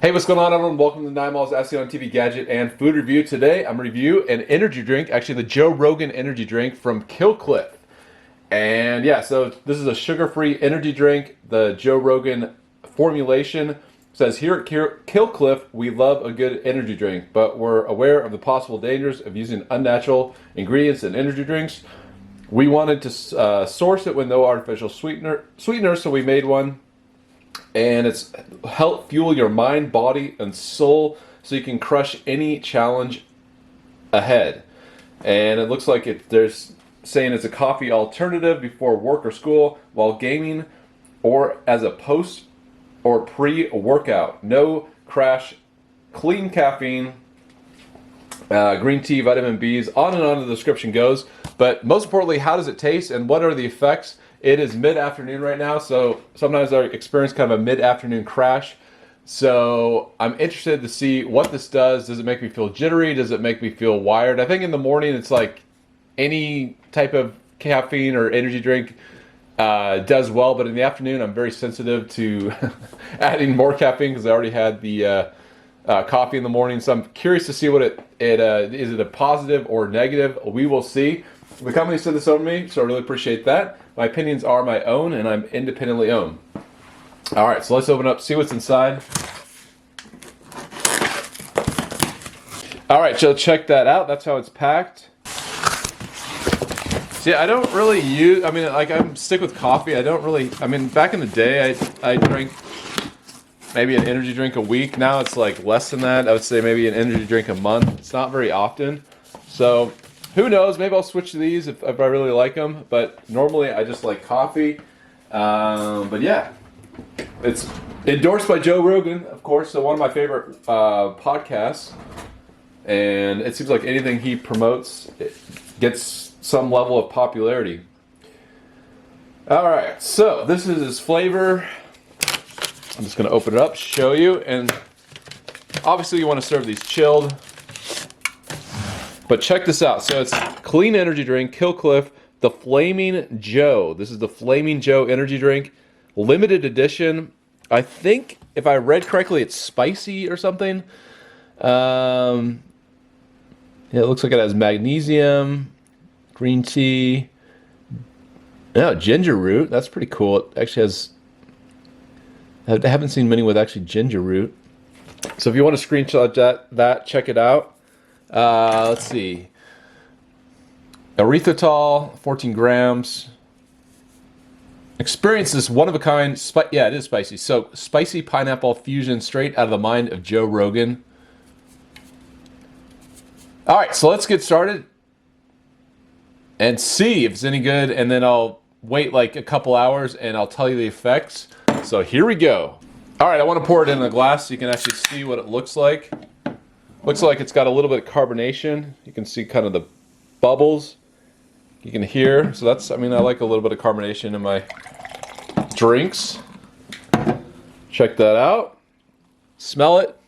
Hey, what's going on, everyone? Welcome to 9 Miles SEO on TV Gadget and Food Review. Today, I'm reviewing an energy drink, actually the Joe Rogan energy drink from Cliff. And yeah, so this is a sugar-free energy drink. The Joe Rogan formulation says here at Cliff, we love a good energy drink, but we're aware of the possible dangers of using unnatural ingredients in energy drinks. We wanted to source it with no artificial sweetener, so we made one. And it's help fuel your mind, body, and soul so you can crush any challenge ahead. And it looks like there's saying it's a coffee alternative before work or school, while gaming, or as a post or pre-workout. No crash, clean caffeine, green tea, vitamin B's, on and on the description goes. But most importantly, how does it taste and what are the effects? It is mid-afternoon right now, so sometimes I experience kind of a mid-afternoon crash. So I'm interested to see what this does. Does it make me feel jittery? Does it make me feel wired? I think in the morning it's like any type of caffeine or energy drink does well, but in the afternoon I'm very sensitive to adding more caffeine because I already had the coffee in the morning. So I'm curious to see what is it a positive or negative? We will see. The company sent this over to me, so I really appreciate that. My opinions are my own, and I'm independently owned. All right, so let's open up, see what's inside. All right, so check that out. That's how it's packed. See, I don't really use, I'm stick with coffee. I don't really, back in the day, I drank maybe an energy drink a week. Now it's like less than that. I would say maybe an energy drink a month. It's not very often. So who knows? Maybe I'll switch to these if I really like them. But normally I just like coffee. But yeah, it's endorsed by Joe Rogan, of course. So one of my favorite podcasts. And it seems like anything he promotes gets some level of popularity. All right, so this is his flavor. I'm just going to open it up, show you. And obviously you want to serve these chilled. But check this out. So it's clean energy drink, Cliff, the Flaming Joe. This is the Flaming Joe energy drink, limited edition. I think if I read correctly, it's spicy or something. Yeah, it looks like it has magnesium, green tea, ginger root. That's pretty cool. It actually has. I haven't seen many with actually ginger root. So if you want to screenshot that, check it out. Let's see. Erythritol, 14 grams. Experience this one-of-a-kind, yeah, it is spicy. So, spicy pineapple fusion straight out of the mind of Joe Rogan. All right, so let's get started and see if it's any good, and then I'll wait like a couple hours and I'll tell you the effects. So here we go. All right, I want to pour it in a glass so you can actually see what it looks like. Looks like it's got a little bit of carbonation. You can see kind of the bubbles. You can hear. So that's, I like a little bit of carbonation in my drinks. Check that out. Smell it.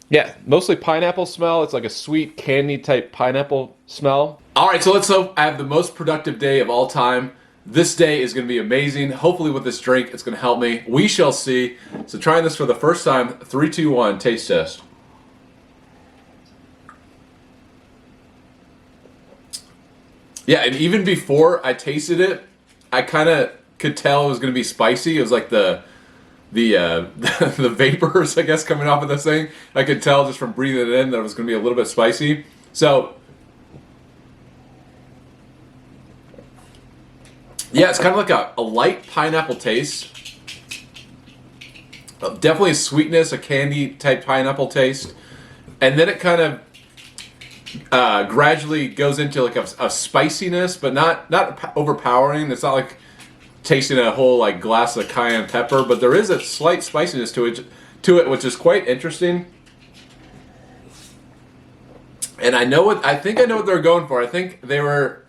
Yeah, mostly pineapple smell. It's like a sweet candy type pineapple smell. All right, so let's hope I have the most productive day of all time. This day is going to be amazing. Hopefully with this drink, it's going to help me. We shall see. So trying this for the first time. 3, 2, 1, taste test. Yeah, and even before I tasted it, I kind of could tell it was going to be spicy. It was like the vapors, I guess, coming off of this thing. I could tell just from breathing it in that it was going to be a little bit spicy. So, yeah, it's kind of like a light pineapple taste. Definitely a sweetness, a candy type pineapple taste. And then it kind of gradually goes into like a spiciness, but not overpowering. It's not like tasting a whole like glass of cayenne pepper, but there is a slight spiciness to it, which is quite interesting. And I think I know what they're going for. I think they were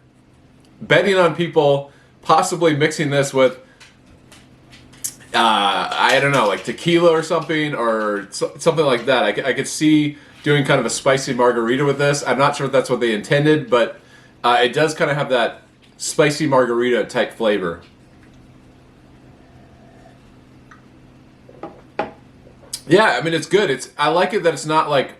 betting on people possibly mixing this with I don't know, like tequila or something, or something like that. I could see doing kind of a spicy margarita with this. I'm not sure if that's what they intended, but it does kind of have that spicy margarita type flavor. Yeah, I mean, it's good. I like it that it's not like,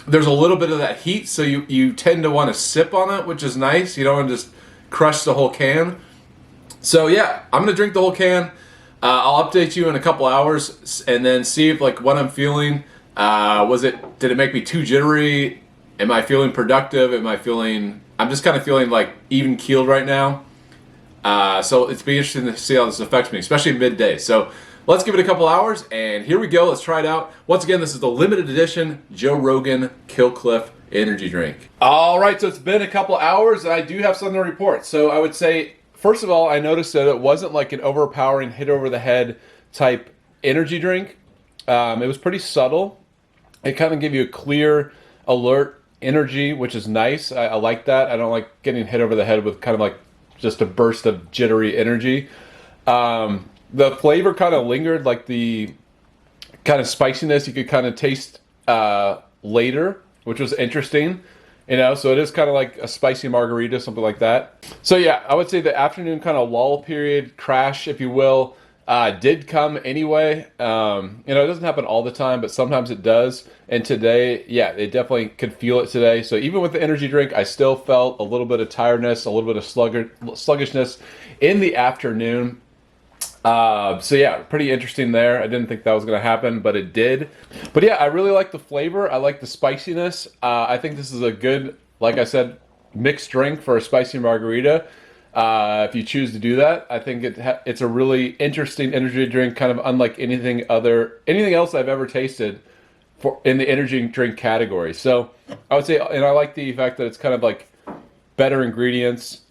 there's a little bit of that heat, so you tend to want to sip on it, which is nice. You don't want to just crush the whole can. So yeah, I'm gonna drink the whole can. I'll update you in a couple hours and then see if like what I'm feeling. Did it make me too jittery? Am I feeling productive? I'm just kind of feeling like even keeled right now. So it's be interesting to see how this affects me, especially midday. So let's give it a couple hours, and here we go. Let's try it out. Once again, this is the limited edition Joe Rogan Kill Cliff energy drink. All right, so it's been a couple hours, and I do have something to report. So I would say, first of all, I noticed that it wasn't like an overpowering, hit over the head type energy drink. It was pretty subtle. It kind of gave you a clear, alert energy, which is nice. I like that. I don't like getting hit over the head with kind of like just a burst of jittery energy. The flavor kind of lingered, like the kind of spiciness you could kind of taste later, which was interesting. You know, so it is kind of like a spicy margarita, something like that. So yeah, I would say the afternoon kind of lull period, crash, if you will, did come anyway. You know, it doesn't happen all the time, but sometimes it does. And today, yeah, they definitely could feel it today. So even with the energy drink, I still felt a little bit of tiredness, a little bit of sluggishness in the afternoon. So yeah, pretty interesting there. I didn't think that was going to happen, but it did. But yeah, I really like the flavor. I like the spiciness. I think this is a good, like I said, mixed drink for a spicy margarita. If you choose to do that, I think it's a really interesting energy drink, kind of unlike anything else I've ever tasted in the energy drink category. So I would say, and I like the fact that it's kind of like better ingredients.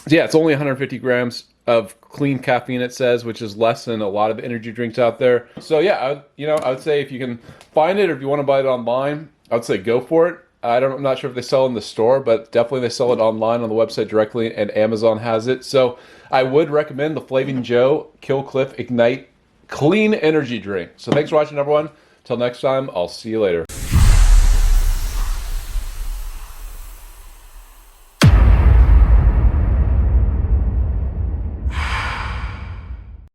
So yeah, it's only 150 grams of clean caffeine, it says, which is less than a lot of energy drinks out there. So yeah, I would say if you can find it, or if you want to buy it online, I would say go for it. I'm not sure if they sell it in the store, but definitely they sell it online on the website directly, and Amazon has it. So I would recommend the Flaming Joe Kill Cliff Ignite Clean Energy Drink. So thanks for watching, everyone. Till next time, I'll see you later.